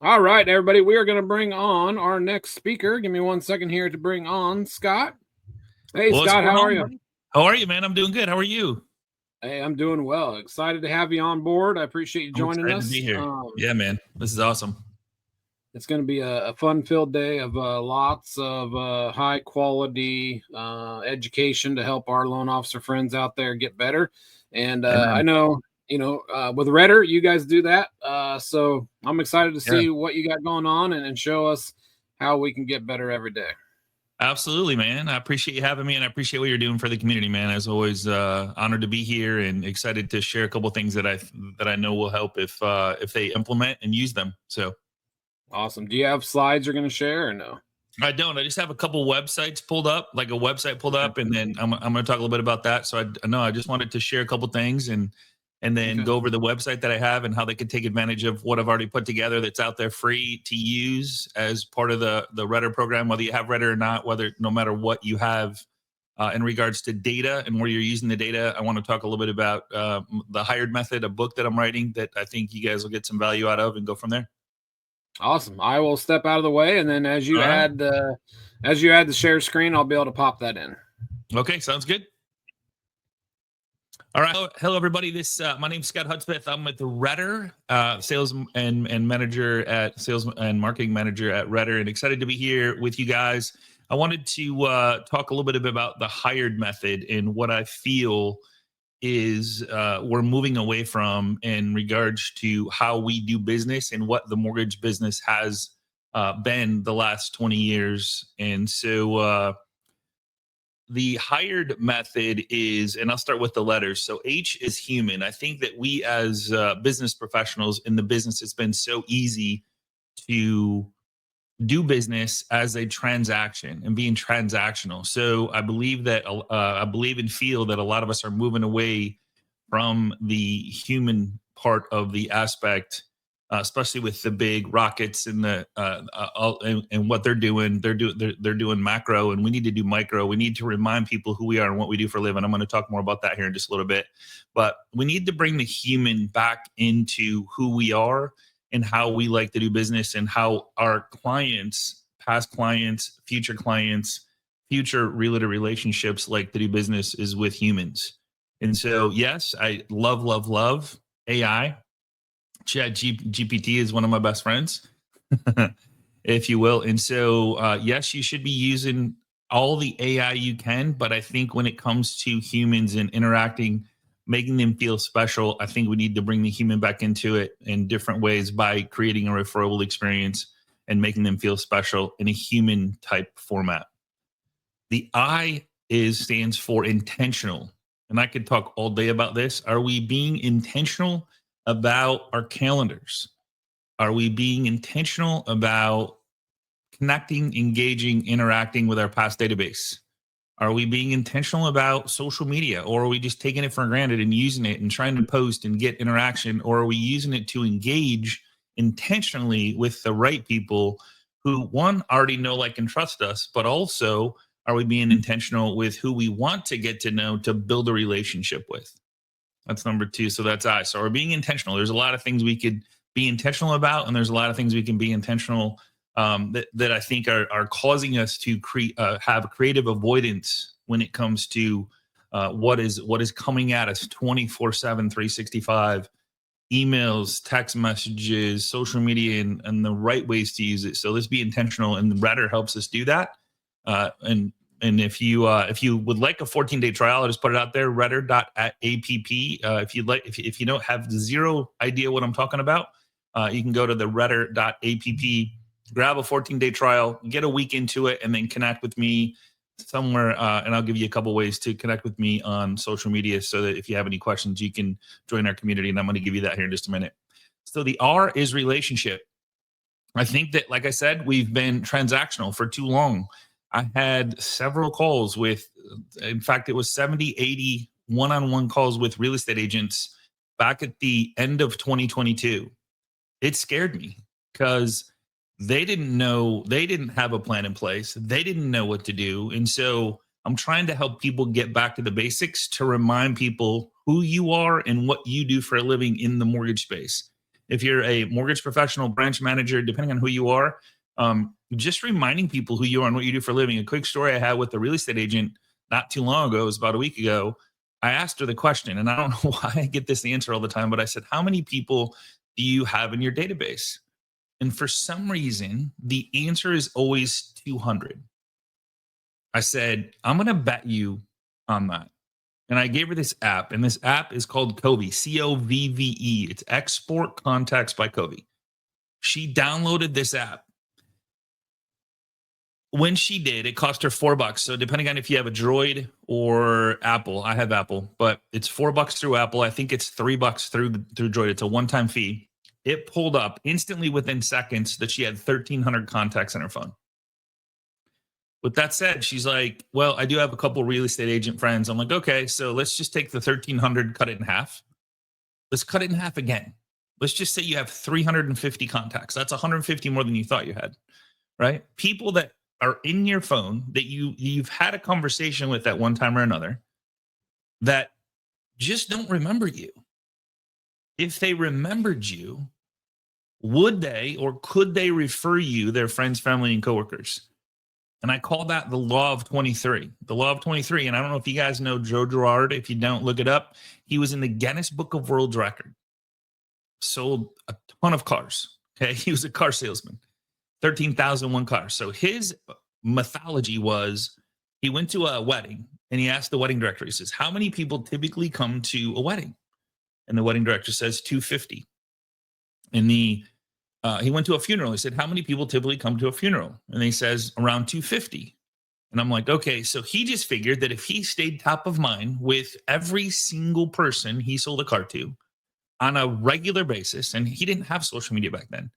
All right, everybody, we are going to bring on our next speaker. Give me 1 second here to bring on Scott. Hey, Well, what's Scott, going how are on, you? buddy? How are you, man? I'm doing good. How are you? Hey, I'm doing well. Excited to have you on board. I appreciate you I'm joining excited to be us. here. Yeah, man. This is awesome. It's going to be a fun-filled day of lots of high quality education to help our loan officer friends out there get better. And I Amen. know, with Redder, you guys do that. So I'm excited to Yeah, see what you got going on and show us how we can get better every day. absolutely, man. I appreciate you having me, and I appreciate what you're doing for the community, man. As always, honored to be here and excited to share a couple things that I know will help if they implement and use them. So Awesome. Do you have slides you're going to share or no? I don't. I just have a couple websites pulled up, like a website pulled Okay. up, and then I'm going to talk a little bit about that. So I know I just wanted to share a couple things and then Okay. go over the website that I have and how they could take advantage of what I've already put together that's out there free to use as part of the Redder program, whether you have Redder or not, whether no matter what you have in regards to data and where you're using the data. I want to talk a little bit about the hired method, a book that I'm writing that I think you guys will get some value out of and go from there. Awesome. I will step out of the way, and then as you All right. add the share screen, I'll be able to pop that in. Okay. Sounds good. All right. Hello, everybody. My name's Scott Hudspeth. I'm with Redder, sales and manager at sales and marketing manager at Redder, and excited to be here with you guys. I wanted to talk a little bit about the hired method and what I feel is we're moving away from in regards to how we do business and what the mortgage business has been the last 20 years. And so the hired method is, and I'll start with the letters. So H is human. I think that we as business professionals in the business, it's been so easy to do business as a transaction and being transactional. So I believe that I believe and feel that a lot of us are moving away from the human part of the aspect, especially with the big rockets and and what they're doing. They're doing macro, and we need to do micro. We need to remind people who we are and what we do for a living. I'm going to talk more about that here in just a little bit, but we need to bring the human back into who we are and how we like to do business and how our clients, past clients, future realtor relationships like to do business is with humans. And so, yes, I love AI. GPT is one of my best friends, if you will. And so, yes, you should be using all the AI you can. But I think when it comes to humans and interacting, making them feel special, I think we need to bring the human back into it in different ways by creating a referable experience and making them feel special in a human type format. The I is stands for intentional. And I could talk all day about this. Are we being intentional about our calendars? Are we being intentional about connecting, engaging, interacting with our past database? Are we being intentional about social media, or are we just taking it for granted and using it and trying to post and get interaction? Or are we using it to engage intentionally with the right people who, one, already know, like, and trust us, but also are we being intentional with who we want to get to know to build a relationship with? That's number two. So that's I. So we're being intentional. There's a lot of things we could be intentional about, and there's a lot of things we can be intentional that I think are causing us to have creative avoidance when it comes to what is coming at us 24/7, 365, emails, text messages, social media, and the right ways to use it. So let's be intentional, and Redder helps us do that. And if you would like a 14-day trial, I'll just put it out there, redder.app. If you'd like, if you don't have zero idea what I'm talking about, you can go to the redder.app, grab a 14-day trial, get a week into it, and then connect with me somewhere. And I'll give you a couple ways to connect with me on social media so that if you have any questions, you can join our community. And I'm going to give you that here in just a minute. So the R is relationship. I think that, like I said, we've been transactional for too long. I had several calls with, in fact, it was 70, 80 one-on-one calls with real estate agents back at the end of 2022. It scared me because they didn't have a plan in place. They didn't know what to do. And so I'm trying to help people get back to the basics to remind people who you are and what you do for a living in the mortgage space. if you're a mortgage professional, branch manager, depending on who you are, just reminding people who you are and what you do for a living. A quick story I had with a real estate agent not too long ago, it was about a week ago. I asked her the question, and I don't know why I get this answer all the time, but I said, how many people do you have in your database? And for some reason, the answer is always 200. I said, I'm going to bet you on that. And I gave her this app, and this app is called Covey, Covve. It's Export Contacts by Covey. She downloaded this app. When she did, it cost her $4. So depending on if you have a Droid or Apple, I have Apple, but it's $4 through Apple. I think it's $3 through Droid. It's a one-time fee. It pulled up instantly within seconds that she had 1,300 contacts in her phone. With that said, she's like, well, I do have a couple real estate agent friends. I'm like, okay, so let's just take the 1,300, cut it in half. Let's cut it in half again. Let's just say you have 350 contacts. That's 150 more than you thought you had, right? People that are in your phone that you've had a conversation with at one time or another that just don't remember you. If they remembered you, would they or could they refer you their friends, family, and coworkers? And I call that the law of 23. The law of 23. And I don't know if you guys know Joe Girard. If you don't, look it up. He was in the Guinness Book of World Record. Sold a ton of cars. Okay. He was a car salesman. 13,001 cars. So his mythology was he went to a wedding and he asked the wedding director, he says, how many people typically come to a wedding? And the wedding director says 250. And he went to a funeral. He said, how many people typically come to a funeral? And he says around 250. And I'm like, okay, so he just figured that if he stayed top of mind with every single person he sold a car to on a regular basis, and he didn't have social media back then,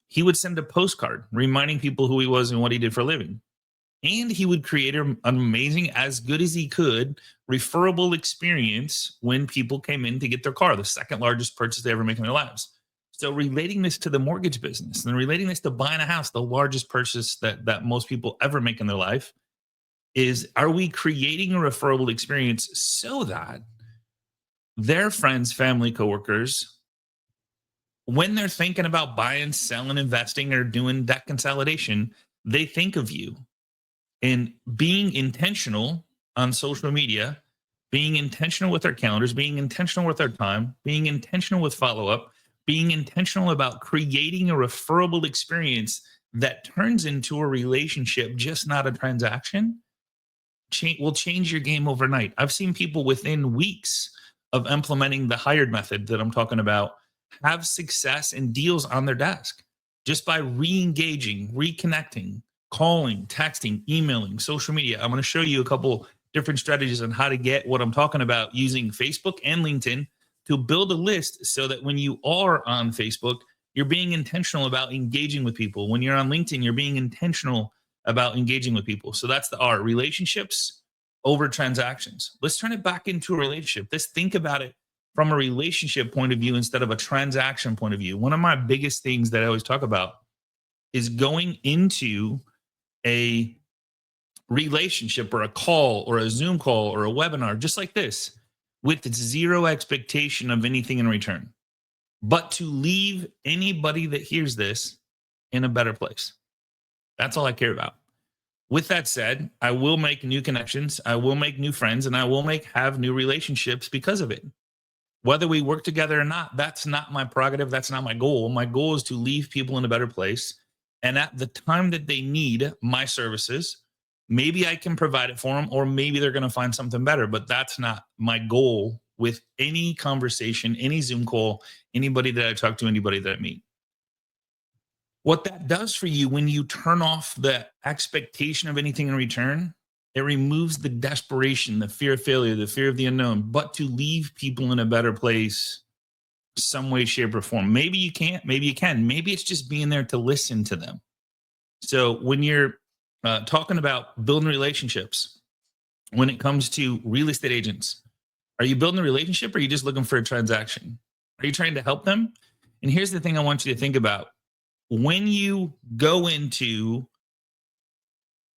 he would send a postcard reminding people who he was and what he did for a living. And he would create an amazing, as good as he could, referable experience when people came in to get their car, the second largest purchase they ever make in their lives. So relating this to the mortgage business and relating this to buying a house, the largest purchase that most people ever make in their life, is are we creating a referable experience so that their friends, family, coworkers, when they're thinking about buying, selling, investing, or doing debt consolidation, they think of you. And being intentional on social media, being intentional with our calendars, being intentional with our time, being intentional with follow-up, being intentional about creating a referable experience that turns into a relationship, just not a transaction, will change your game overnight. I've seen people within weeks of implementing the hired method that I'm talking about have success and deals on their desk just by re-engaging, reconnecting, calling, texting, emailing, social media. I'm going to show you a couple different strategies on how to get what I'm talking about using Facebook and LinkedIn to build a list so that when you are on Facebook, you're being intentional about engaging with people. When you're on LinkedIn, you're being intentional about engaging with people. So that's the R, relationships over transactions. Let's turn it back into a relationship. Let's think about it from a relationship point of view instead of a transaction point of view. One of my biggest things that I always talk about is going into a relationship or a call or a Zoom call or a webinar, just like this, with zero expectation of anything in return, but to leave anybody that hears this in a better place. That's all I care about. With that said, I will make new connections, I will make new friends, and I will have new relationships because of it. Whether we work together or not, that's not my prerogative. That's not my goal. My goal is to leave people in a better place. And at the time that they need my services, maybe I can provide it for them, or maybe they're going to find something better. But that's not my goal with any conversation, any Zoom call, anybody that I talk to, anybody that I meet. What that does for you when you turn off the expectation of anything in return, it removes the desperation, the fear of failure, the fear of the unknown, but to leave people in a better place some way, shape, or form. Maybe you can't, maybe you can. Maybe it's just being there to listen to them. So when you're talking about building relationships, when it comes to real estate agents, are you building a relationship or are you just looking for a transaction? Are you trying to help them? And here's the thing I want you to think about. When you go into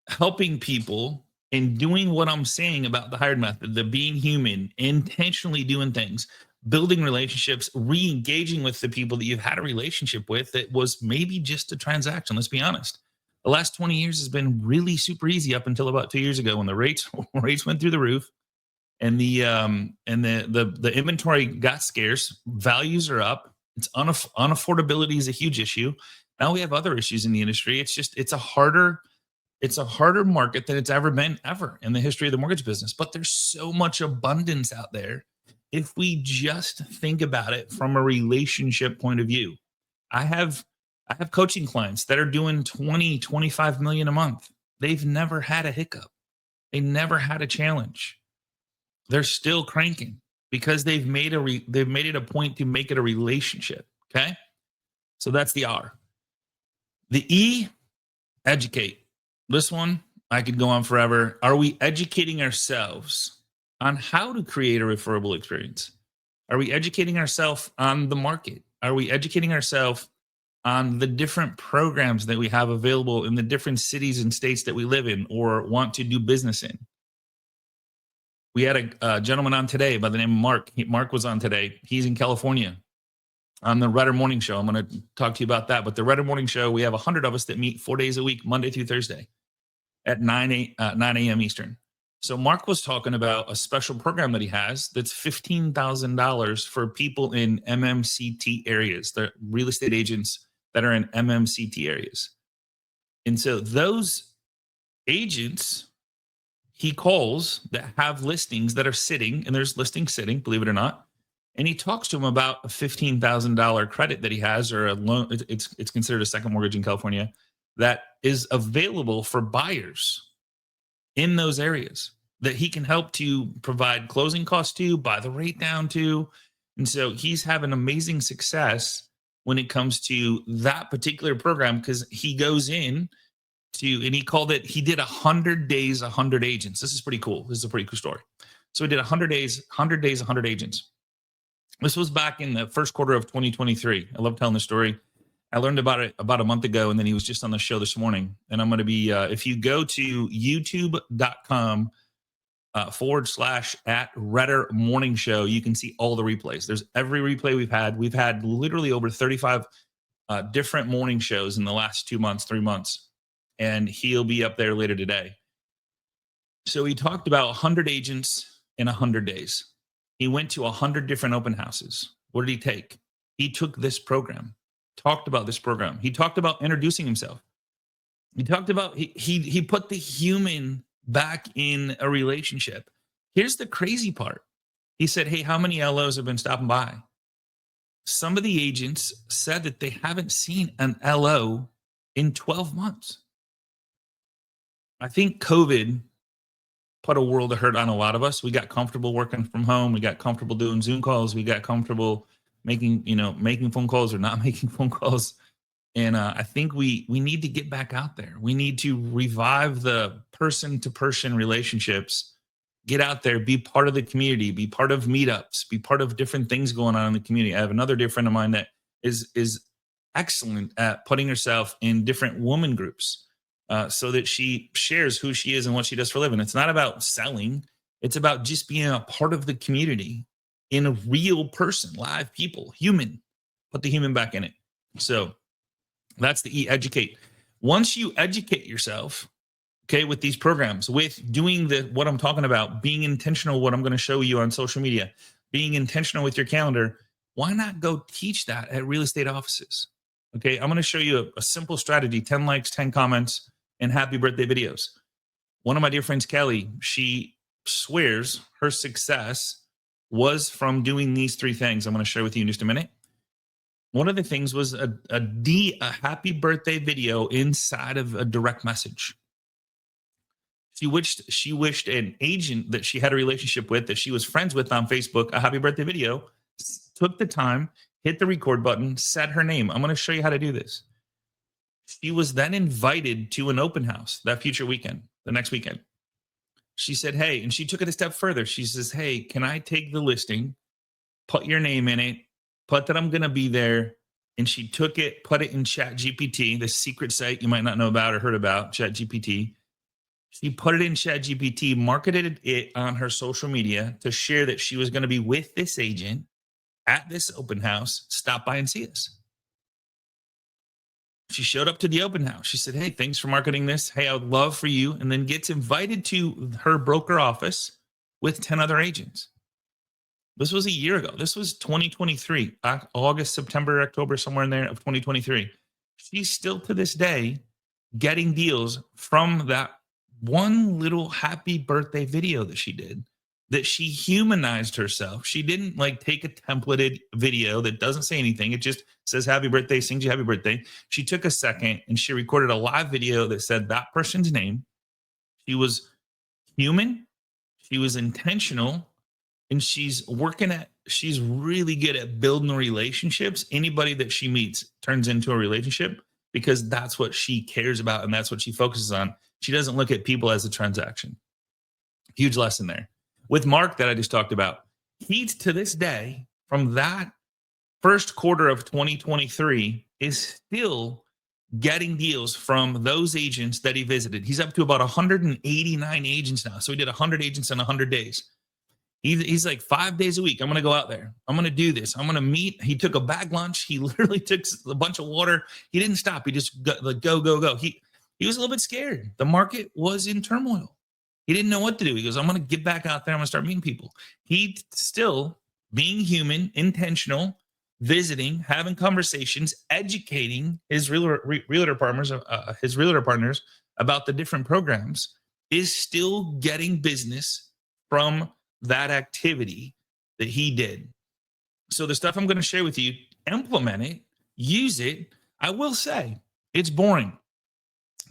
helping people and doing what I'm saying about the hired method, the being human, intentionally doing things, building relationships, re-engaging with the people that you've had a relationship with that was maybe just a transaction. Let's be honest. The last 20 years has been really super easy up until about 2 years ago when the rates went through the roof and the inventory got scarce. Values are up. It's unaffordability is a huge issue. Now we have other issues in the industry. It's a harder market than it's ever been in the history of the mortgage business. But there's so much abundance out there if we just think about it from a relationship point of view. I have coaching clients that are doing 20, 25 million a month. They've never had a hiccup. They never had a challenge. They're still cranking because they've made it a point to make it a relationship. Okay. So that's the R. The E, educate. This one, I could go on forever. Are we educating ourselves on how to create a referable experience? Are we educating ourselves on the market? Are we educating ourselves on the different programs that we have available in the different cities and states that we live in or want to do business in? We had a gentleman on today by the name of Mark. Mark was on today. He's in California on the Rudder Morning Show. I'm going to talk to you about that. But the Rudder Morning Show, we have 100 of us that meet 4 days a week, Monday through Thursday at 9 a.m. Eastern. So Mark was talking about a special program that he has that's $15,000 for people in MMCT areas, the real estate agents that are in MMCT areas. And so those agents he calls that have listings that are sitting, and there's listings sitting, believe it or not, and he talks to them about a $15,000 credit that he has, or a loan. It's considered a second mortgage in California that is available for buyers in those areas that he can help to provide closing costs to, buy the rate down to. And so he's having amazing success when it comes to that particular program because he goes in and he called it, he did 100 days, 100 agents. This is pretty cool. This is a pretty cool story. So he did 100 days, 100 agents. This was back in the first quarter of 2023. I love telling the story. I learned about it about a month ago, and then he was just on the show this morning. And I'm going to be, if you go to youtube.com /@Rudder Morning Show, you can see all the replays. There's every replay we've had. We've had literally over 35 different morning shows in the last 2 months, 3 months. And he'll be up there later today. So he talked about 100 agents in 100 days. He went to 100 different open houses. What did he take? He took this program, talked about this program. He talked about introducing himself. He talked about, he put the human back in a relationship. Here's the crazy part. He said, hey, how many LOs have been stopping by? Some of the agents said that they haven't seen an LO in 12 months. I think COVID put a world of hurt on a lot of us. We got comfortable working from home. We got comfortable doing Zoom calls. We got comfortable making phone calls or not making phone calls. And I think we need to get back out there. We need to revive the person-to-person relationships. Get out there, be part of the community, be part of meetups, be part of different things going on in the community. I have another dear friend of mine that is excellent at putting herself in different woman groups. So that she shares who she is and what she does for a living. It's not about selling. It's about just being a part of the community in a real person, live people, human. Put the human back in it. So that's the E, educate. Once you educate yourself, okay, with these programs, with doing what I'm talking about, being intentional, what I'm going to show you on social media, being intentional with your calendar, why not go teach that at real estate offices? Okay, I'm going to show you a simple strategy, 10 likes, 10 comments, and happy birthday videos. One of my dear friends, Kelly, she swears her success was from doing these 3 things I'm going to share with you in just a minute. One of the things was a happy birthday video inside of a direct message. She wished an agent that she had a relationship with, that she was friends with on Facebook, a happy birthday video, took the time, hit the record button, said her name. I'm going to show you how to do this. She was then invited to an open house that future weekend, the next weekend. She said, hey, and she took it a step further. She says, hey, can I take the listing, put your name in it, put that I'm going to be there. And she took it, put it in ChatGPT, this secret site you might not know about or heard about, ChatGPT. She put it in ChatGPT, marketed it on her social media to share that she was going to be with this agent at this open house, stop by and see us. She showed up to the open house. She said, hey, thanks for marketing this. Hey, I would love for you. And then gets invited to her broker office with 10 other agents. This was a year ago. This was 2023, August, September, October, somewhere in there of 2023. She's still to this day getting deals from that one little happy birthday video that she did, that she humanized herself. She didn't like take a templated video that doesn't say anything. It just says happy birthday, sings you happy birthday. She took a second and she recorded a live video that said that person's name. She was human. She was intentional. And she's really good at building relationships. Anybody that she meets turns into a relationship because that's what she cares about and that's what she focuses on. She doesn't look at people as a transaction. Huge lesson there. With Mark that I just talked about, he's to this day, from that first quarter of 2023, is still getting deals from those agents that he visited. He's up to about 189 agents now. So he did 100 agents in 100 days. He's like 5 days a week. I'm going to go out there. I'm going to do this. I'm going to meet. He took a bag lunch. He literally took a bunch of water. He didn't stop. He just go. He was a little bit scared. The market was in turmoil. He didn't know what to do. He goes, I'm going to get back out there. I'm going to start meeting people. He still being human, intentional, visiting, having conversations, educating his realtor partners about the different programs, is still getting business from that activity that he did. So the stuff I'm going to share with you, implement it, use it. I will say it's boring.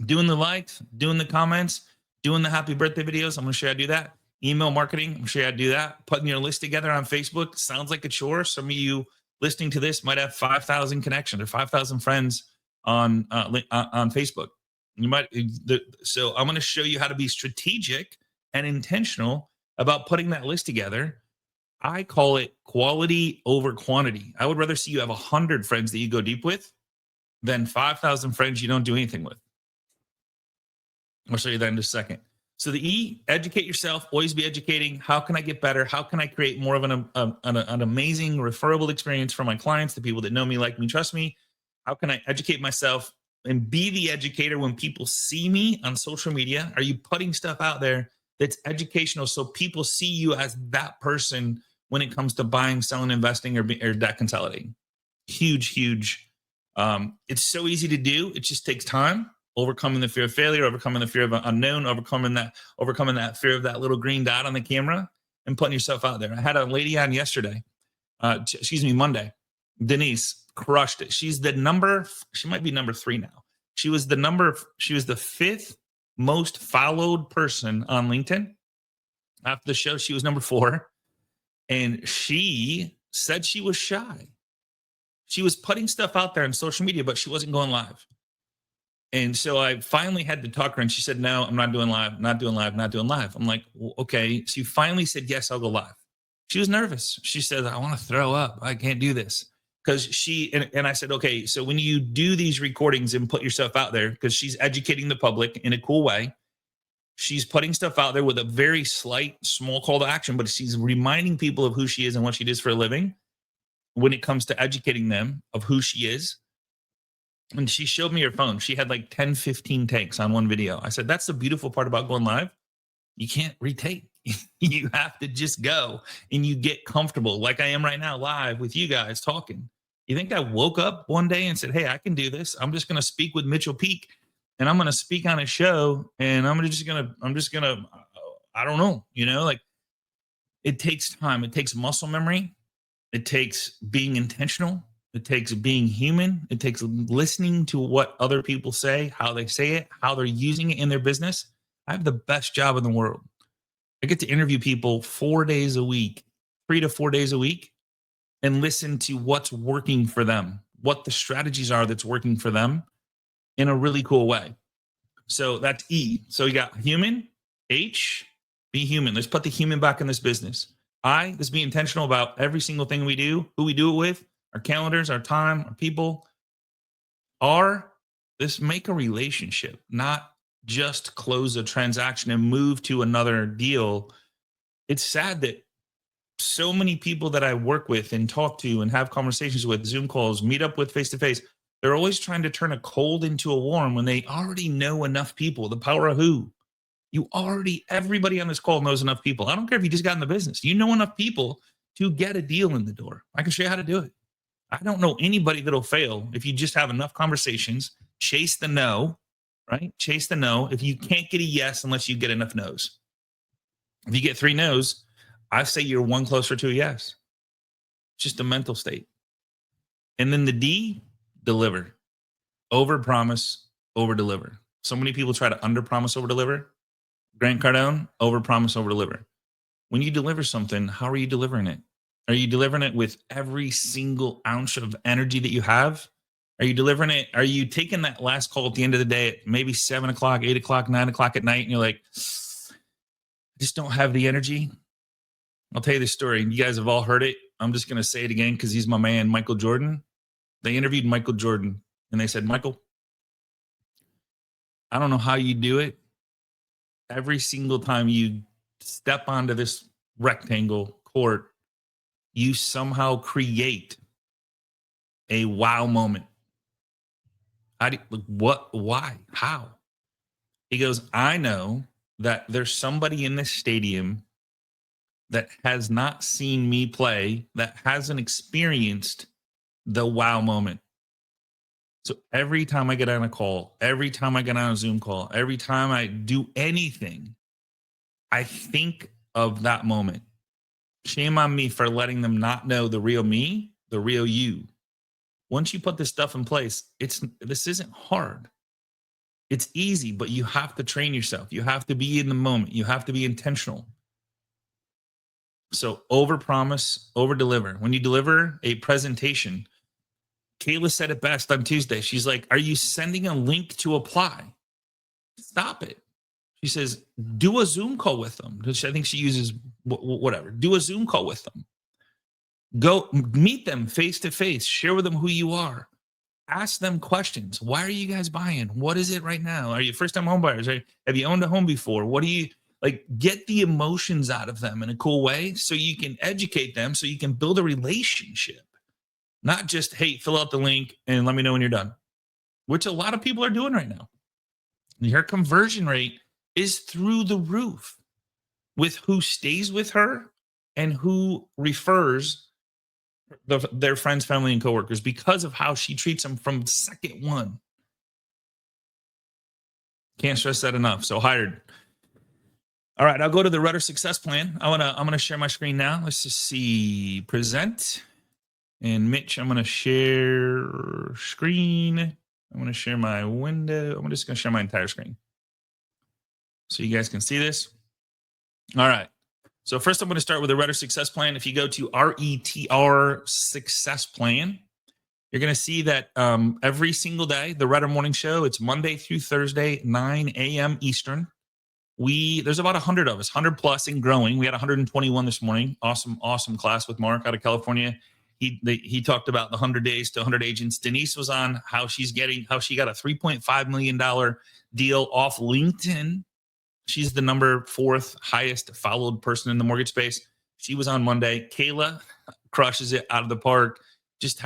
Doing the likes, doing the comments, doing the happy birthday videos. I'm going to show you how to do that. Email marketing. I'm going to show you how to do that. Putting your list together on Facebook sounds like a chore. Some of you listening to this might have 5,000 connections or 5,000 friends on Facebook. You might. So I'm going to show you how to be strategic and intentional about putting that list together. I call it quality over quantity. I would rather see you have 100 friends that you go deep with than 5,000 friends you don't do anything with. I'll show you that in just a second. So the E, educate yourself, always be educating. How can I get better? How can I create more of an amazing referable experience for my clients, the people that know me, like me, trust me? How can I educate myself and be the educator when people see me on social media? Are you putting stuff out there that's educational so people see you as that person when it comes to buying, selling, investing, or debt consolidating? Huge. It's so easy to do. It just takes time. Overcoming the fear of failure, overcoming the fear of unknown, overcoming that fear of that little green dot on the camera, and putting yourself out there. I had a lady on yesterday, Monday. Denise crushed it. She might be number 3 now. She was the 5th most followed person on LinkedIn. After the show, she was number 4. And she said she was shy. She was putting stuff out there on social media, but she wasn't going live. And so I finally had to talk to her, and she said, no, I'm not doing live. I'm like, well, okay. So you finally said, yes, I'll go live. She was nervous. She said, I want to throw up. I can't do this. Because and I said, okay, so when you do these recordings and put yourself out there, because she's educating the public in a cool way, she's putting stuff out there with a very small call to action, but she's reminding people of who she is and what she does for a living when it comes to educating them of who she is. And she showed me her phone. She had like 10, 15 takes on one video. I said, that's the beautiful part about going live. You can't retake. You have to just go and you get comfortable like I am right now live with you guys talking. You think I woke up one day and said, hey, I can do this. I'm just going to speak with Mitchell Peak and I'm going to speak on a show and I'm just going to, I don't know, like it takes time. It takes muscle memory. It takes being intentional. It takes being human. It takes listening to what other people say, how they say it, how they're using it in their business. I have the best job in the world. I get to interview people 4 days a week, 3 to 4 days a week, and listen to what's working for them, what the strategies are that's working for them in a really cool way. So that's E. So you got human, H, be human. Let's put the human back in this business. I, let's be intentional about every single thing we do, who we do it with, our calendars, our time, our people. R, let's make a relationship, not just close a transaction and move to another deal. It's sad that so many people that I work with and talk to and have conversations with, Zoom calls, meet up with face to face, they're always trying to turn a cold into a warm when they already know enough people. The power of who? Everybody on this call knows enough people. I don't care if you just got in the business. You know enough people to get a deal in the door. I can show you how to do it. I don't know anybody that'll fail if you just have enough conversations, chase the no, right? Chase the no. If you can't get a yes unless you get enough no's. If you get 3 no's, I say you're one closer to a yes. Just a mental state. And then the D, deliver. Over promise, over deliver. So many people try to under promise, over deliver. Grant Cardone, over promise, over deliver. When you deliver something, how are you delivering it? Are you delivering it with every single ounce of energy that you have? Are you delivering it? Are you taking that last call at the end of the day at maybe 7 o'clock, 8 o'clock, 9 o'clock at night, and you're like, I just don't have the energy? I'll tell you this story. You guys have all heard it. I'm just going to say it again because he's my man, Michael Jordan. They interviewed Michael Jordan, and they said, Michael, I don't know how you do it. Every single time you step onto this rectangle court, you somehow create a wow moment. What? Why? How? He goes, I know that there's somebody in this stadium that has not seen me play, that hasn't experienced the wow moment. So every time I get on a call, every time I get on a Zoom call, every time I do anything, I think of that moment. Shame on me for letting them not know the real me, the real you. Once you put this stuff in place, this isn't hard. It's easy, but you have to train yourself. You have to be in the moment. You have to be intentional. So over promise, over deliver. When you deliver a presentation, Kayla said it best on Tuesday. She's like, are you sending a link to apply? Stop it. She says, do a Zoom call with them. I think she uses whatever. Do a Zoom call with them. Go meet them face to face. Share with them who you are. Ask them questions. Why are you guys buying? What is it right now? Are you first-time home buyers? Have you owned a home before? What do you like? Get the emotions out of them in a cool way so you can educate them, so you can build a relationship. Not just, hey, fill out the link and let me know when you're done, which a lot of people are doing right now. Her conversion rate is through the roof with who stays with her and who refers their friends, family, and coworkers because of how she treats them from second one. Can't stress that enough. So hired. All right, I'll go to the Rudder Success Plan. I'm gonna share my screen now. Let's just see, present. And Mitch, I'm gonna share screen. I'm gonna share my window. I'm just gonna share my entire screen so you guys can see this. All right. So first I'm going to start with the Rudder Success Plan. If you go to RETR Success Plan, you're going to see that every single day, the Rudder Morning Show, it's Monday through Thursday, 9 a.m. Eastern. There's about 100 of us, 100 plus and growing. We had 121 this morning. Awesome class with Mark out of California. He talked about the 100 days to 100 agents. Denise was on how she got a $3.5 million deal off LinkedIn. She's the number 4th highest followed person in the mortgage space. She was on Monday. Kayla crushes it out of the park. Just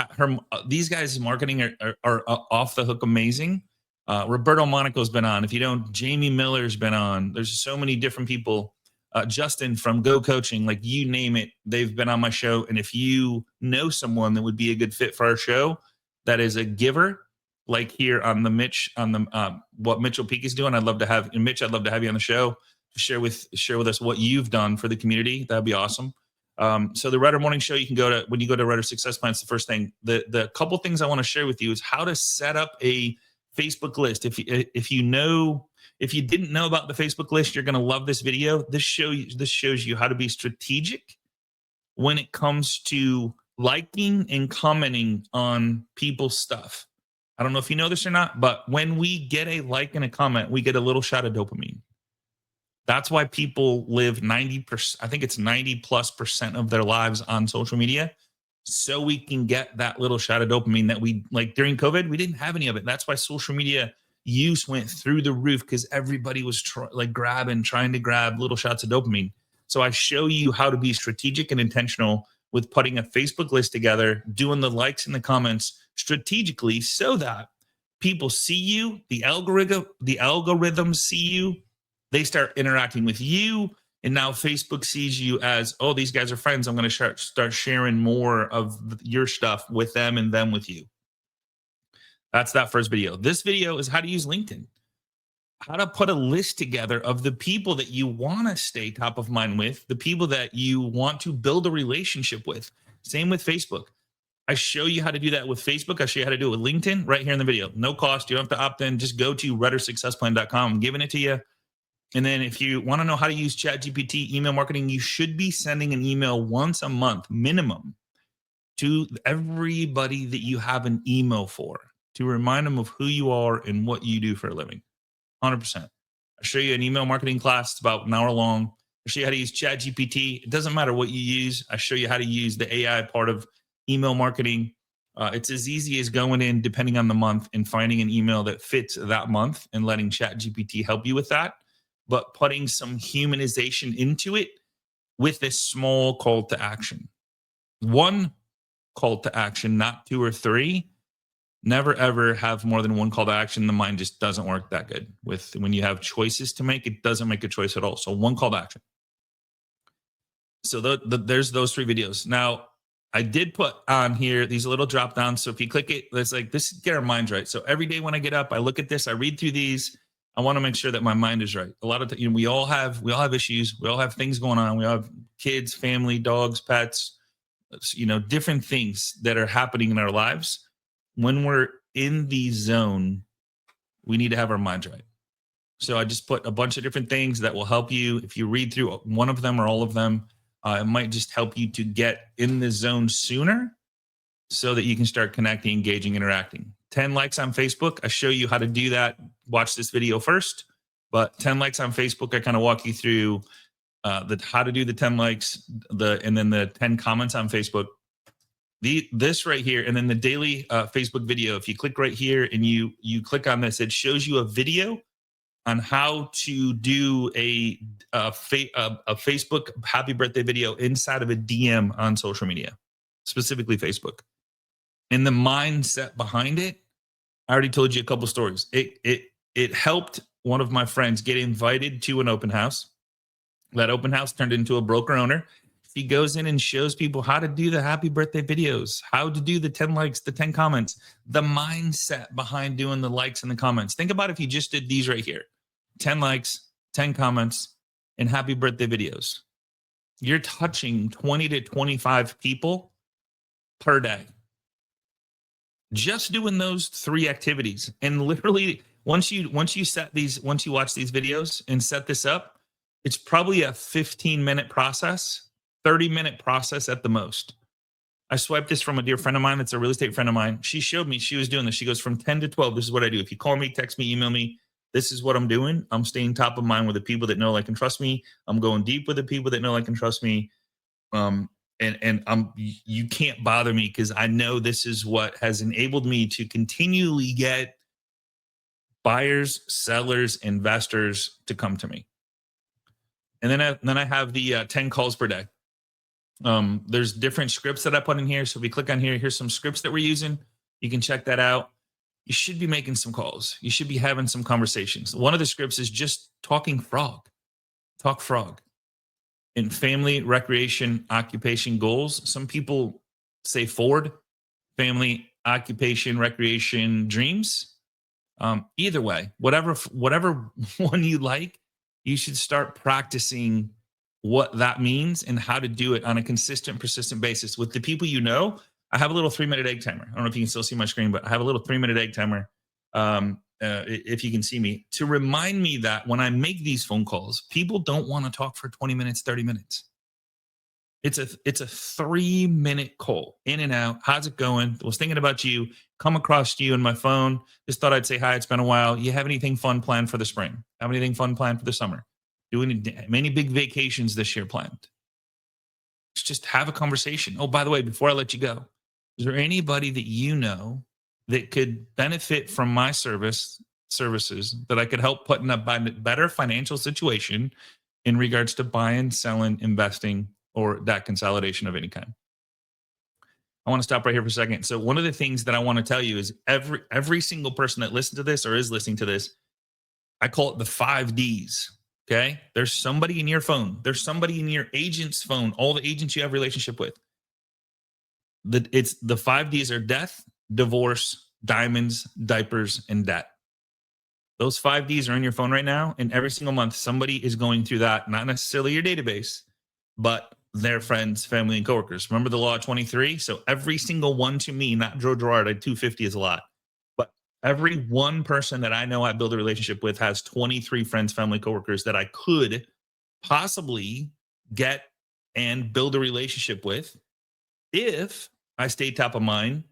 these guys' marketing are off the hook amazing. Roberto Monaco's been on. If you don't, Jamie Miller's been on. There's so many different people. Justin from Go Coaching, like you name it, they've been on my show. And if you know someone that would be a good fit for our show, that is a giver, like here on the Mitch, on the what Mitchell Peak is doing, I'd love to have you on the show to share with us what you've done for the community. That'd be awesome. So the Rudder Morning Show, you can go to, when you go to Rudder Success Plan, it's the first thing. The couple things I want to share with you is how to set up a Facebook list. If you didn't know about the Facebook list, you're going to love this video. This shows you how to be strategic when it comes to liking and commenting on people's stuff. I don't know if you know this or not, but when we get a like and a comment, we get a little shot of dopamine. That's why people live 90%, I think it's 90+% of their lives on social media. So we can get that little shot of dopamine that we like during COVID, we didn't have any of it. That's why social media use went through the roof, because everybody was trying to grab little shots of dopamine. So I show you how to be strategic and intentional with putting a Facebook list together, doing the likes and the comments strategically so that people see you, the algorithms see you, they start interacting with you, and now Facebook sees you as, oh, these guys are friends. I'm going to start sharing more of your stuff with them and them with you. That's that first video. This video is how to use LinkedIn, how to put a list together of the people that you want to stay top of mind with, the people that you want to build a relationship with. Same with Facebook. I show you how to do that with Facebook. I show you how to do it with LinkedIn right here in the video. No cost. You don't have to opt in. Just go to RudderSuccessPlan.com. I'm giving it to you. And then if you want to know how to use ChatGPT email marketing, you should be sending an email once a month minimum to everybody that you have an email for to remind them of who you are and what you do for a living. 100%. I'll show you an email marketing class. It's about an hour long. I'll show you how to use ChatGPT. It doesn't matter what you use. I show you how to use the AI part of email marketing. It's as easy as going in, depending on the month, and finding an email that fits that month and letting ChatGPT help you with that, but putting some humanization into it with this small call to action. One call to action, not 2 or 3. Never ever have more than one call to action. The mind just doesn't work that good. When you have choices to make, it doesn't make a choice at all. So one call to action. So there's those 3 videos. Now, I did put on here these little drop downs. So if you click it, it's like, this get our minds right. So every day when I get up, I look at this, I read through these. I want to make sure that my mind is right. A lot of we all have issues. We all have things going on. We all have kids, family, dogs, pets, different things that are happening in our lives. When we're in the zone, we need to have our minds right. So I just put a bunch of different things that will help you. If you read through one of them or all of them, it might just help you to get in the zone sooner so that you can start connecting, engaging, interacting. 10 likes on Facebook. I show you how to do that. Watch this video first. But 10 likes on Facebook, I kind of walk you through how to do the 10 likes, and then the 10 comments on Facebook. This right here, and then the daily Facebook video. If you click right here and you click on this, it shows you a video on how to do a Facebook happy birthday video inside of a DM on social media, specifically Facebook. And the mindset behind it, I already told you a couple stories. It helped one of my friends get invited to an open house. That open house turned into a broker owner. He goes in and shows people how to do the happy birthday videos, how to do the 10 likes, the 10 comments, the mindset behind doing the likes and the comments. Think about if you just did these right here, 10 likes, 10 comments, and happy birthday videos. You're touching 20 to 25 people per day. Just doing those 3 activities. And literally, once you watch these videos and set this up, it's probably a 15-minute process. 30-minute process at the most. I swiped this from a dear friend of mine that's a real estate friend of mine. She showed me she was doing this. She goes, from 10 to 12, this is what I do. If you call me, text me, email me, this is what I'm doing. I'm staying top of mind with the people that know, like, and trust me. I'm going deep with the people that know, like, and trust me. You can't bother me because I know this is what has enabled me to continually get buyers, sellers, investors to come to me. And then I have the 10 calls per day. There's different scripts that I put in here. So if we click on here, here's some scripts that we're using. You can check that out. You should be making some calls. You should be having some conversations. One of the scripts is just talk frog. In family, recreation, occupation, goals. Some people say Ford, family, occupation, recreation, dreams. Either way, whatever one you like, you should start practicing what that means and how to do it on a consistent, persistent basis with the people you know. I have a little 3-minute egg timer. I don't know if you can still see my screen, but I have a little 3-minute egg timer. If you can see me, to remind me that when I make these phone calls, people don't want to talk for 20 minutes, 30 minutes. It's a 3-minute call, in and out. How's it going? Was thinking about you, come across you on my phone. Just thought I'd say hi. It's been a while. You have anything fun planned for the spring? Have anything fun planned for the summer? Many big vacations this year planned? Let's just have a conversation. Oh, by the way, before I let you go, is there anybody that you know that could benefit from my services that I could help put in a better financial situation in regards to buying, selling, investing, or that consolidation of any kind. I want to stop right here for a second. So one of the things that I want to tell you is every single person that listened to this or is listening to this, I call it the 5 Ds. Okay. There's somebody in your phone. There's somebody in your agent's phone, all the agents you have relationship with. It's the 5 Ds are death, divorce, diamonds, diapers, and debt. Those 5 Ds are in your phone right now. And every single month, somebody is going through that, not necessarily your database, but their friends, family, and coworkers. Remember the law of 23? So every single one to me, not Joe Girard, 250 is a lot. But every one person that I know I build a relationship with has 23 friends, family, coworkers that I could possibly get and build a relationship with if I stay top of mind,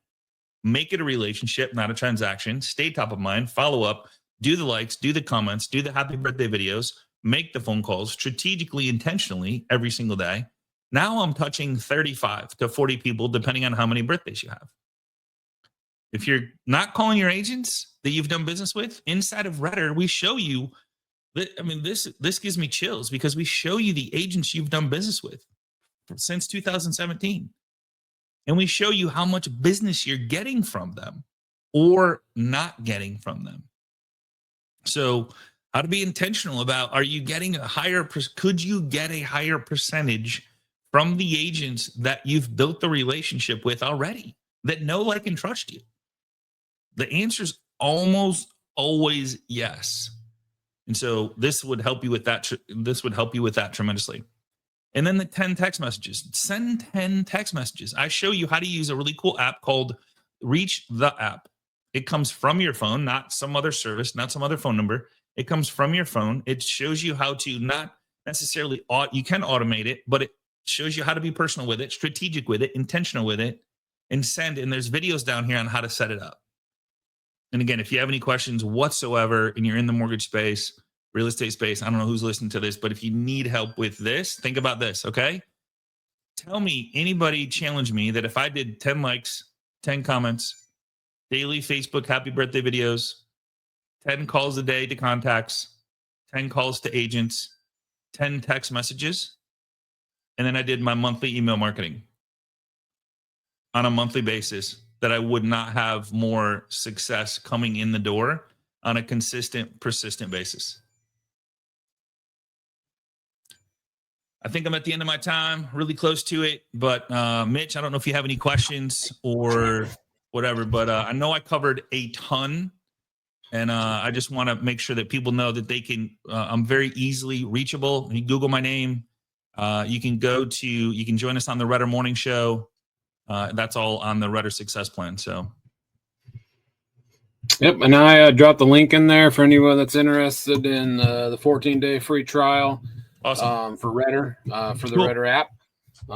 make it a relationship, not a transaction, stay top of mind, follow up, do the likes, do the comments, do the happy birthday videos, make the phone calls strategically, intentionally every single day. Now I'm touching 35 to 40 people, depending on how many birthdays you have. If you're not calling your agents that you've done business with, inside of Redder, we show you that. I mean, this gives me chills because we show you the agents you've done business with since 2017. And we show you how much business you're getting from them or not getting from them. So how to be intentional about, are you getting a higher, could you get a higher percentage from the agents that you've built the relationship with already that know, like, and trust you? The answer is almost always yes. And so this would help you with that. This would help you with that tremendously. And then the 10 text messages. Send 10 text messages. I show you how to use a really cool app called Reach the App. It comes from your phone, not some other service, not some other phone number. It comes from your phone. It shows you how to not necessarily, you can automate it, but it shows you how to be personal with it, strategic with it, intentional with it, and send. And there's videos down here on how to set it up. And again, if you have any questions whatsoever and you're in the mortgage space, real estate space, I don't know who's listening to this, but if you need help with this, think about this, okay? Tell me, anybody challenge me that if I did 10 likes, 10 comments, daily Facebook happy birthday videos, 10 calls a day to contacts, 10 calls to agents, 10 text messages, and then I did my monthly email marketing on a monthly basis, that I would not have more success coming in the door on a consistent, persistent basis. I think I'm at the end of my time, really close to it. But Mitch, I don't know if you have any questions or whatever, but I know I covered a ton. And I just want to make sure that people know that they can, I'm very easily reachable. You Google my name. You can join us on the Redder Morning Show. That's all on the Redder Success Plan. So. Yep, and I dropped the link in there for anyone that's interested in the 14-day free trial. Awesome. For Redder, for the Cool. Redder app.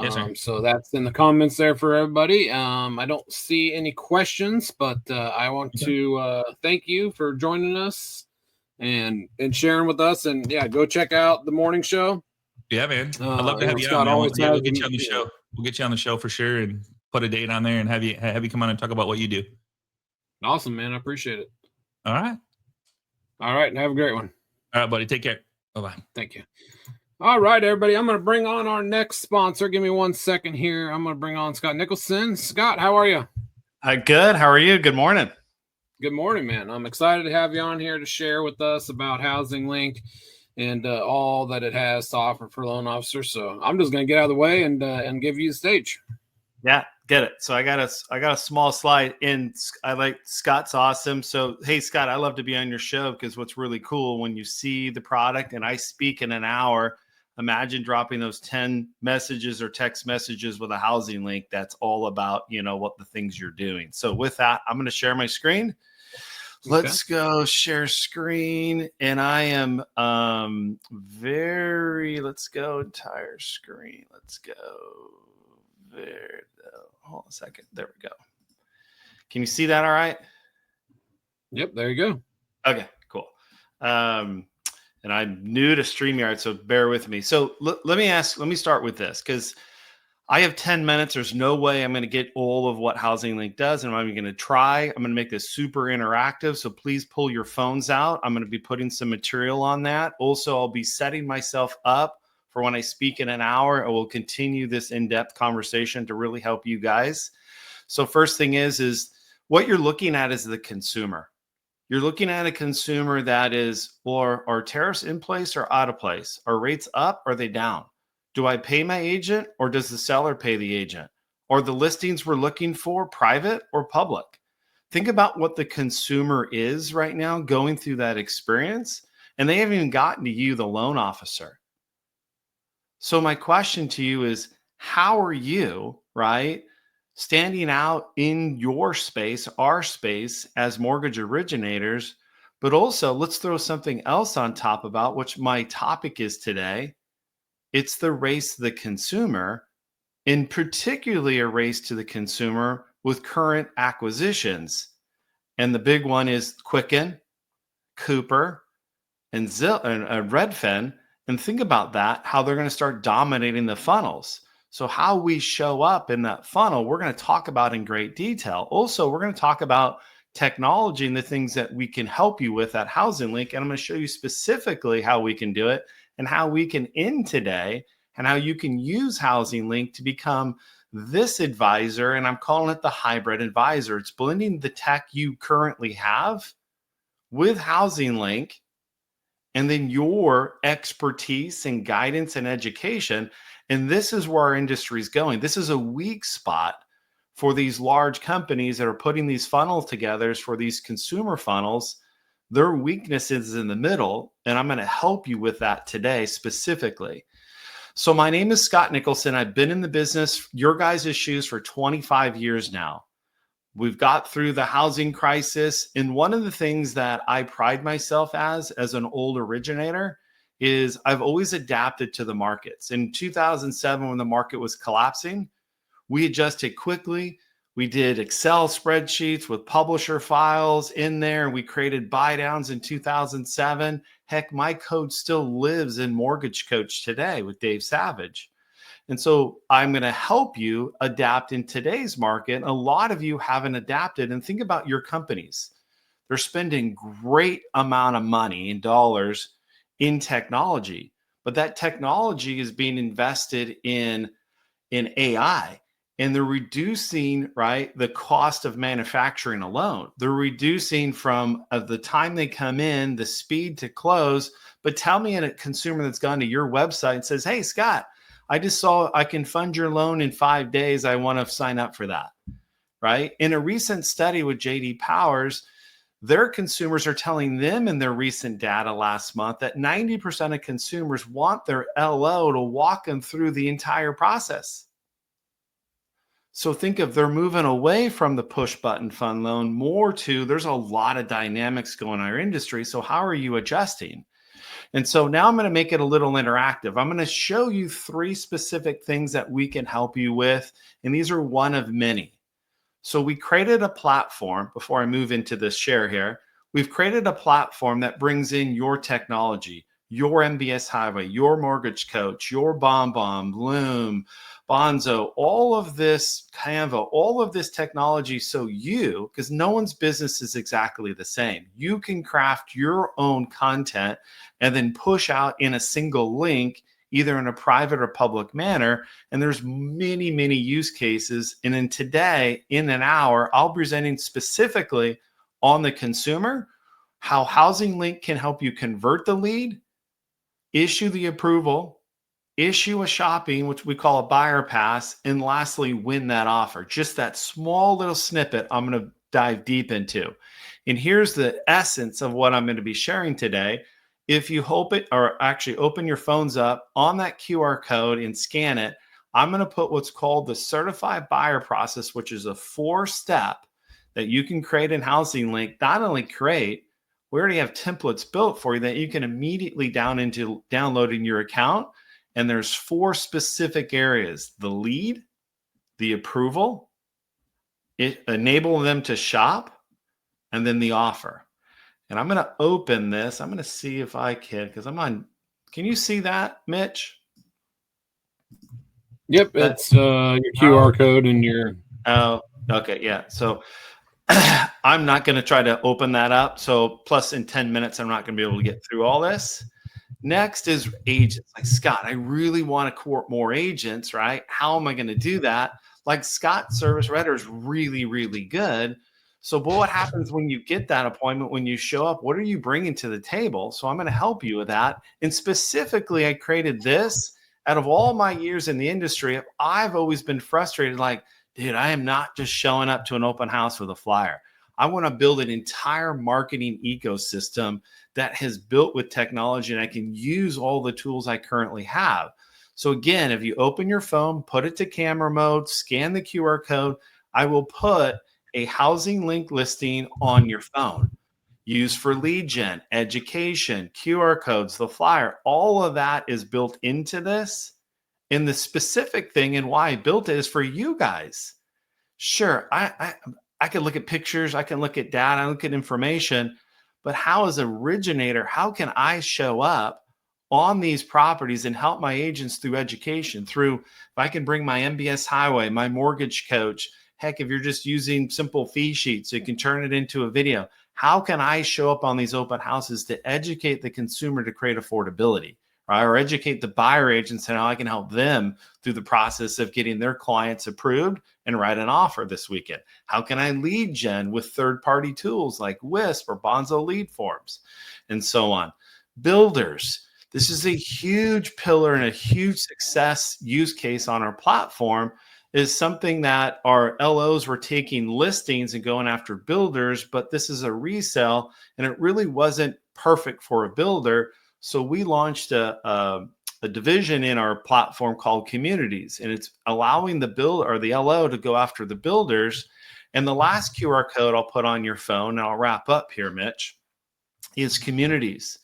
Yes, sir. So that's in the comments there for everybody. I don't see any questions, but I want to thank you for joining us and sharing with us. And yeah, go check out the morning show. Yeah, man. I'd love to have you on, man. We'll get you on the show. We'll get you on the show for sure and put a date on there and have you come on and talk about what you do. Awesome, man. I appreciate it. All right. All right. And have a great one. All right, buddy. Take care. Bye-bye. Thank you. All right, everybody. I'm going to bring on our next sponsor. Give me 1 second here. I'm going to bring on Scott Nicholson. Scott, how are you? Good. How are you? Good morning. Good morning, man. I'm excited to have you on here to share with us about Housing Link and all that it has to offer for loan officers. So I'm just going to get out of the way and give you the stage. Yeah, get it. So I got a small slide in. I like Scott's awesome. So, hey, Scott, I love to be on your show because what's really cool when you see the product and I speak in an hour, imagine dropping those 10 messages or text messages with a housing link. That's all about, what the things you're doing. So with that, I'm going to share my screen. Let's go share screen. And I am let's go entire screen. Let's go there. Hold on a second. There we go. Can you see that all right? Yep, there you go. Okay, cool. And I'm new to StreamYard, so bear with me. So let me start with this because I have 10 minutes. There's no way I'm going to get all of what Housing Link does. And I'm going to try. I'm going to make this super interactive. So please pull your phones out. I'm going to be putting some material on that. Also, I'll be setting myself up for when I speak in an hour. I will continue this in-depth conversation to really help you guys. So first thing is what you're looking at is the consumer. You're looking at a consumer that is, or are tariffs in place or out of place? Are rates up? Or are they down? Do I pay my agent or does the seller pay the agent? Are the listings we're looking for private or public? Think about what the consumer is right now going through that experience, and they haven't even gotten to you, the loan officer. So my question to you is, how are you, right, standing out in your space, our space as mortgage originators? But also, let's throw something else on top about which my topic is today. It's the race to the consumer, and particularly a race to the consumer with current acquisitions. And the big one is Quicken, Cooper, and Redfin. And think about that, how they're going to start dominating the funnels. So how we show up in that funnel, we're going to talk about in great detail. Also, we're going to talk about technology and the things that we can help you with at Housing Link. And I'm going to show you specifically how we can do it and how we can end today and how you can use Housing Link to become this advisor. And I'm calling it the hybrid advisor. It's blending the tech you currently have with Housing Link and then your expertise and guidance and education. And this is where our industry is going. This is a weak spot for these large companies that are putting these funnels together for these consumer funnels. Their weakness is in the middle, and I'm going to help you with that today specifically. So my name is Scott Nicholson. I've been in the business, your guys' shoes, for 25 years now. We've got through the housing crisis. And one of the things that I pride myself as an old originator is I've always adapted to the markets. In 2007, when the market was collapsing, we adjusted quickly. We did Excel spreadsheets with publisher files in there. We created buy downs in 2007. Heck, my code still lives in Mortgage Coach today with Dave Savage. And so I'm going to help you adapt in today's market. A lot of you haven't adapted. And think about your companies. They're spending great amount of money in dollars in technology, but that technology is being invested in AI, and they're reducing, right, the cost of manufacturing alone. They're reducing from the time they come in, the speed to close. But tell me a consumer that's gone to your website and says, hey, Scott, I just saw I can fund your loan in 5 days. I want to sign up for that, right? In a recent study with J.D. Powers, their consumers are telling them in their recent data last month that 90% of consumers want their LO to walk them through the entire process. So think of, they're moving away from the push button fund loan more to, there's a lot of dynamics going on in our industry. So how are you adjusting? And so now I'm going to make it a little interactive. I'm going to show you 3 specific things that we can help you with. And these are one of many. So we created a platform, before I move into this share here, we've created a platform that brings in your technology, your MBS Highway, your Mortgage Coach, your BombBomb, Loom, Bonzo, all of this Canva, all of this technology. So you, because no one's business is exactly the same, you can craft your own content and then push out in a single link, either in a private or public manner. And there's many, many use cases. And then today, in an hour, I'll be presenting specifically on the consumer, how Housing Link can help you convert the lead, issue the approval, issue a shopping, which we call a buyer pass, and lastly, win that offer. Just that small little snippet I'm going to dive deep into. And here's the essence of what I'm going to be sharing today. If you hope it, or actually open your phones up on that QR code and scan it, I'm going to put what's called the certified buyer process, which is a 4-step that you can create in Housing Link. Not only create, we already have templates built for you that you can immediately download in your account. And there's 4 specific areas: the lead, the approval, enable them to shop, and then the offer. And I'm going to open this. I'm going to see if I can, because I'm on. Can you see that, Mitch? Yep, it's your QR code and your. Oh, okay, yeah. So I'm not going to try to open that up. So plus in 10 minutes, I'm not going to be able to get through all this. Next is agents. Like, Scott, I really want to court more agents, right? How am I going to do that? Like, Scott Service Redder is really, really good. So, but what happens when you get that appointment, when you show up? What are you bringing to the table? So I'm going to help you with that. And specifically, I created this out of all my years in the industry. I've always been frustrated. Like, dude, I am not just showing up to an open house with a flyer. I want to build an entire marketing ecosystem that has built with technology, and I can use all the tools I currently have. So again, if you open your phone, put it to camera mode, scan the QR code, I will put a housing link listing on your phone. Used for lead gen, education, QR codes, the flyer, all of that is built into this. And the specific thing and why I built it is for you guys. Sure, I can look at pictures, I can look at data, I look at information, but how as an originator, how can I show up on these properties and help my agents through education, through if I can bring my MBS Highway, my mortgage coach, heck, if you're just using simple fee sheets, you can turn it into a video. How can I show up on these open houses to educate the consumer to create affordability? Right? Or educate the buyer agents and how I can help them through the process of getting their clients approved and write an offer this weekend. How can I lead gen with third-party tools like Wisp or Bonzo lead forms and so on? Builders. This is a huge pillar and a huge success use case on our platform, is something that our LOs were taking listings and going after builders, but this is a resale and it really wasn't perfect for a builder. So we launched a division in our platform called Communities, and it's allowing the builder or the LO to go after the builders. And the last QR code I'll put on your phone, and I'll wrap up here, Mitch, is Communities.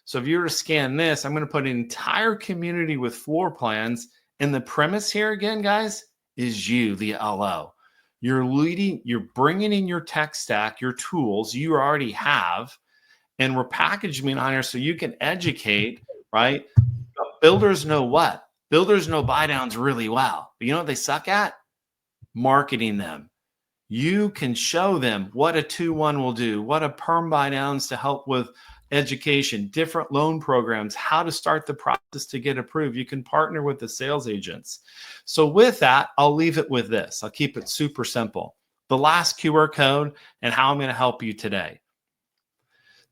So if you were to scan this, I'm going to put an entire community with floor plans. And the premise here again, guys, is you, the LO. You're leading, you're bringing in your tech stack, your tools you already have, and we're packaging it on here so you can educate, right? Builders know what? Builders know buy downs really well. But you know what they suck at? Marketing them. You can show them what a 2-1 will do, what a perm buy downs to help with education, different loan programs, how to start the process to get approved. You can partner with the sales agents. So with that, I'll leave it with this. I'll keep it super simple. The last QR code and how I'm going to help you today.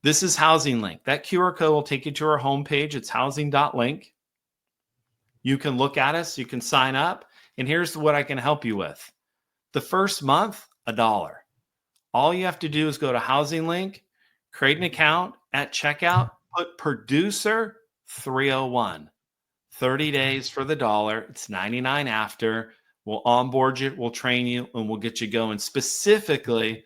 This is Housing Link. That QR code will take you to our homepage. It's housing.link. You can look at us. You can sign up. And here's what I can help you with. The first month, $1. All you have to do is go to Housing Link, create an account at checkout, put producer 301. 30 days for the $1. It's $99 after. We'll onboard you, we'll train you, and we'll get you going. Specifically,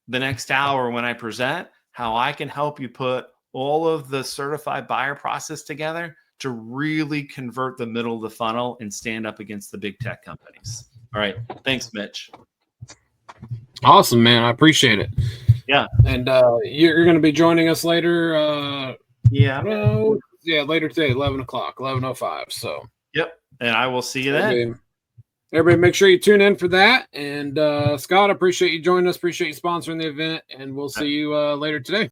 the next hour when I present how I can help you put all of the certified buyer process together to really convert the middle of the funnel and stand up against the big tech companies. All right. Thanks, Mitch. Awesome, man. I appreciate it. Yeah. And you're going to be joining us later. Yeah. Later today, 11 o'clock, 11:05. So. Yep. And I will see you then. Everybody make sure you tune in for that. And Scott, I appreciate you joining us. Appreciate you sponsoring the event. And we'll see you later today.